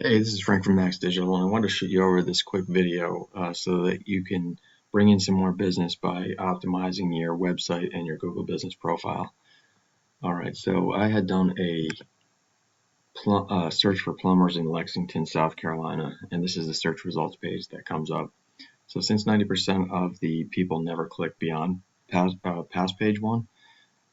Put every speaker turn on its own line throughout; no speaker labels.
Hey, this is Frank from Max Digital, and I wanted to shoot you over this quick video so that you can bring in some more business by optimizing your website and your Google business profile. All right, so I had done a search for plumbers in Lexington, South Carolina, and this is the search results page that comes up. So since 90% of the people never click beyond past page one,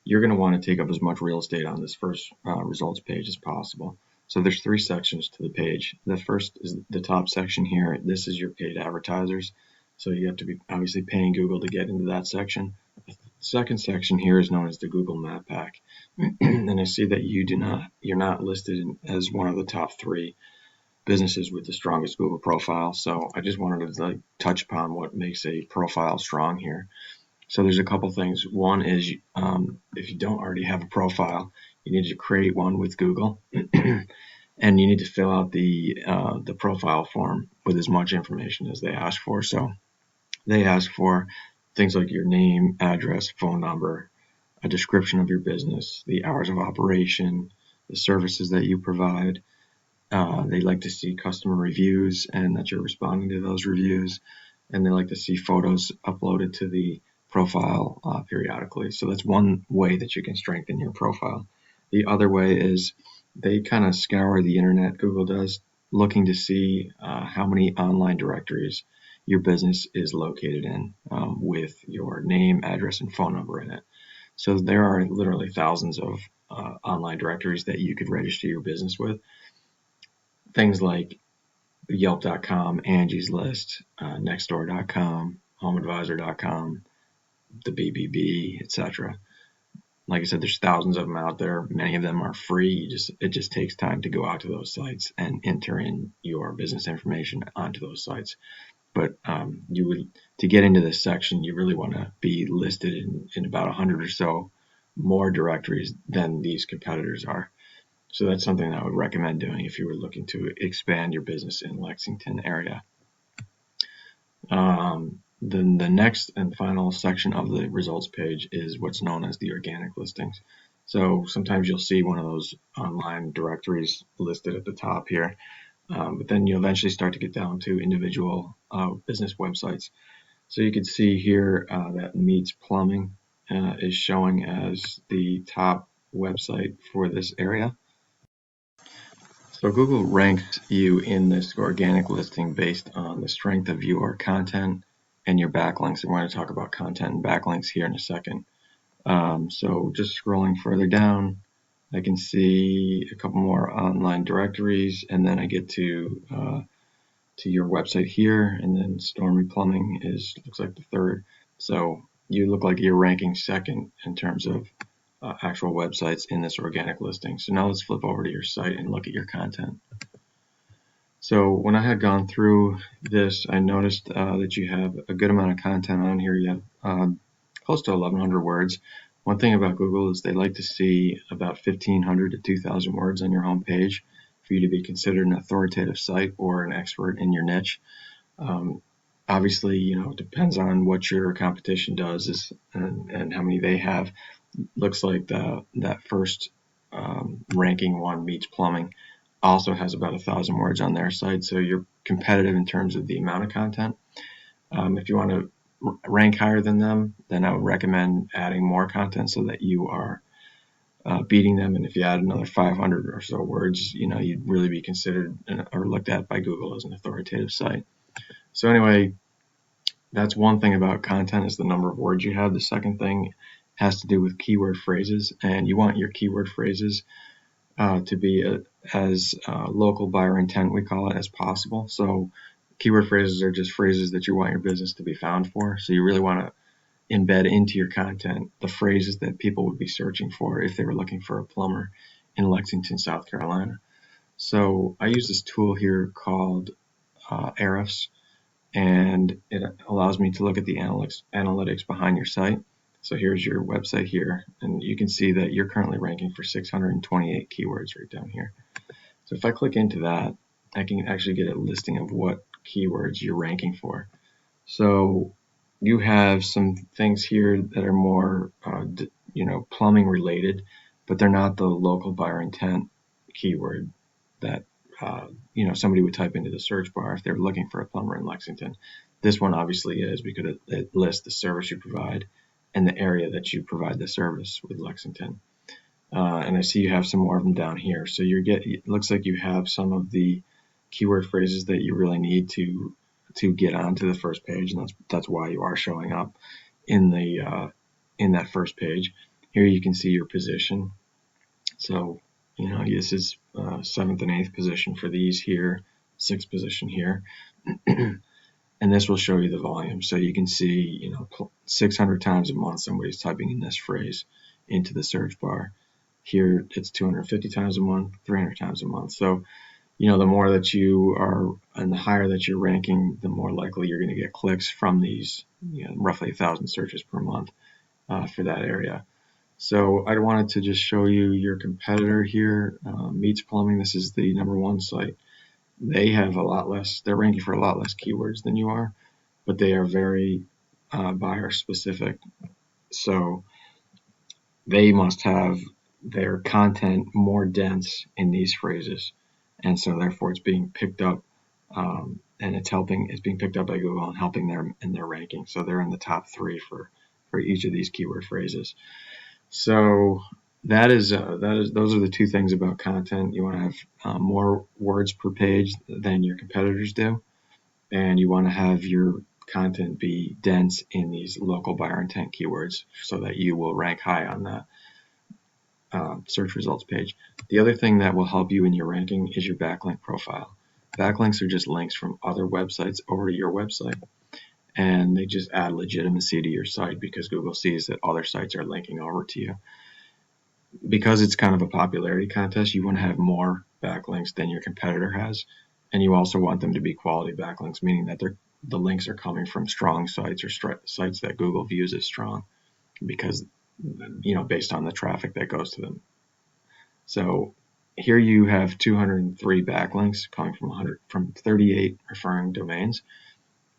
you're going to want to take up as much real estate on this first results page as possible. So there's three sections to the page. The first is the top section here. This is your paid advertisers. So you have to be obviously paying Google to get into that section. The second section here is known as the Google Map Pack. And I see that you're not listed as one of the top three businesses with the strongest Google profile. So I just wanted to touch upon what makes a profile strong here. So there's a couple things. One is if you don't already have a profile, you need to create one with Google, and you need to fill out the profile form with as much information as they ask for. So they ask for things like your name, address, phone number, a description of your business, the hours of operation, the services that you provide. They like to see customer reviews and that you're responding to those reviews, and they like to see photos uploaded to the profile periodically. So that's one way that you can strengthen your profile. The other way is they kind of scour the internet, Google does, looking to see how many online directories your business is located in with your name, address, and phone number in it. So there are literally thousands of online directories that you could register your business with. Things like Yelp.com, Angie's List, Nextdoor.com, HomeAdvisor.com, the BBB, etc. Like I said, there's thousands of them out there. Many of them are free. It just takes time to go out to those sites and enter in your business information onto those sites. But to get into this section, you really want to be listed in about 100 or so more directories than these competitors are. So that's something that I would recommend doing if you were looking to expand your business in Lexington area. Then the next and final section of the results page is what's known as the organic listings. So sometimes you'll see one of those online directories listed at the top here, but then you'll eventually start to get down to individual business websites. So you can see here that Meetz Plumbing is showing as the top website for this area. So Google ranks you in this organic listing based on the strength of your content and your backlinks. And we're going to talk about content and backlinks here in a second. So just scrolling further down, I can see a couple more online directories, and then I get to your website here, and then Stormy Plumbing looks like the third. So you look like you're ranking second in terms of actual websites in this organic listing. So now let's flip over to your site and look at your content. So when I had gone through this, I noticed that you have a good amount of content on here. You have close to 1,100 words. One thing about Google is they like to see about 1,500 to 2,000 words on your homepage for you to be considered an authoritative site or an expert in your niche. Obviously, it depends on what your competition does and how many they have. Looks like that first ranking one, Meetz Plumbing, also has about 1,000 words on their site, so you're competitive in terms of the amount of content. If you want to rank higher than them, then I would recommend adding more content so that you are beating them. And if you add another 500 or so words, you'd really be considered or looked at by Google as an authoritative site. So anyway, that's one thing about content, is the number of words you have. The second thing has to do with keyword phrases, and you want your keyword phrases to be as local buyer intent, we call it, as possible. So keyword phrases are just phrases that you want your business to be found for. So you really want to embed into your content the phrases that people would be searching for if they were looking for a plumber in Lexington, South Carolina. So I use this tool here called Ahrefs, and it allows me to look at the analytics behind your site. So here's your website here, and you can see that you're currently ranking for 628 keywords right down here. So if I click into that, I can actually get a listing of what keywords you're ranking for. So you have some things here that are more, plumbing related, but they're not the local buyer intent keyword that somebody would type into the search bar if they're looking for a plumber in Lexington. This one obviously is, because it lists the service you provide and the area that you provide the service with Lexington. And I see you have some more of them down here. So it looks like you have some of the keyword phrases that you really need to get onto the first page, and that's why you are showing up in that first page. Here you can see your position. So this is 7th and 8th position for these here, 6th position here. And this will show you the volume. So you can see 600 times a month somebody's typing in this phrase into the search bar. Here it's 250 times a month, 300 times a month. So the more that you are and the higher that you're ranking, the more likely you're going to get clicks from these roughly 1,000 searches per month for that area. So I wanted to just show you your competitor here, Meetz Plumbing. This is the #1 site. They have a lot less, they're ranking for a lot less keywords than you are, but they are very buyer specific. So they must have their content more dense in these phrases. And so therefore it's being picked up and it's being picked up by Google and helping them in their ranking. So they're in the top 3 for each of these keyword phrases. So those are the 2 things about content. You want to have more words per page than your competitors do, and you want to have your content be dense in these local buyer intent keywords so that you will rank high on that search results page. The other thing that will help you in your ranking is your backlink profile. Backlinks are just links from other websites over to your website, and they just add legitimacy to your site because Google sees that other sites are linking over to you. Because it's kind of a popularity contest, you want to have more backlinks than your competitor has, and you also want them to be quality backlinks, meaning that the links are coming from strong sites or sites that Google views as strong because based on the traffic that goes to them. So here you have 203 backlinks coming from 38 referring domains.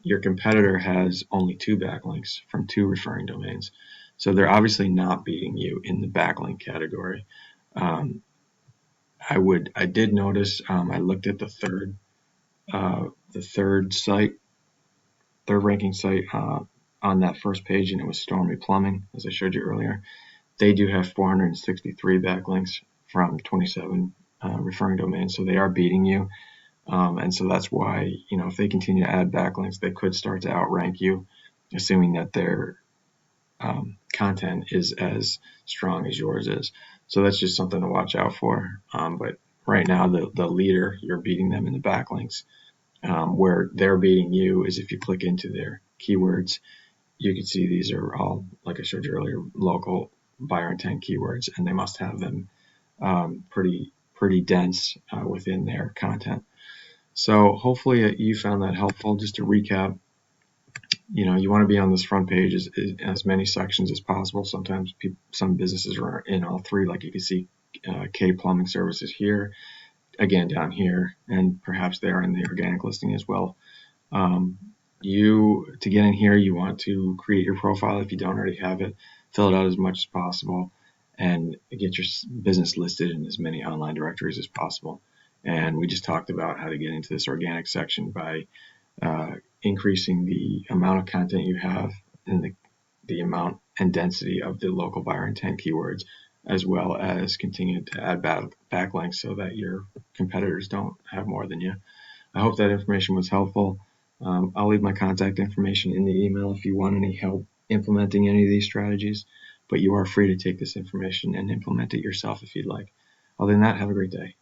Your competitor has only 2 backlinks from 2 referring domains. So they're obviously not beating you in the backlink category. I did notice, I looked at the third ranking site on that first page, and it was Stormy Plumbing, as I showed you earlier. They do have 463 backlinks from 27 referring domains, so they are beating you. And so that's why, if they continue to add backlinks, they could start to outrank you, assuming that their content is as strong as yours is. So that's just something to watch out for. But right now, the leader, you're beating them in the backlinks. Where they're beating you is if you click into their keywords, you can see these are all, like I showed you earlier, local buyer intent keywords, and they must have them pretty dense within their content. So hopefully you found that helpful. Just to recap, you want to be on this front page as many sections as possible. Sometimes some businesses are in all 3, like you can see K Plumbing Services here, again down here, and perhaps they are in the organic listing as well. To get in here, you want to create your profile if you don't already have it, fill it out as much as possible, and get your business listed in as many online directories as possible. And we just talked about how to get into this organic section by increasing the amount of content you have and the amount and density of the local buyer intent keywords, as well as continue to add backlinks so that your competitors don't have more than you. I hope that information was helpful. I'll leave my contact information in the email if you want any help implementing any of these strategies, but you are free to take this information and implement it yourself if you'd like. Other than that, have a great day.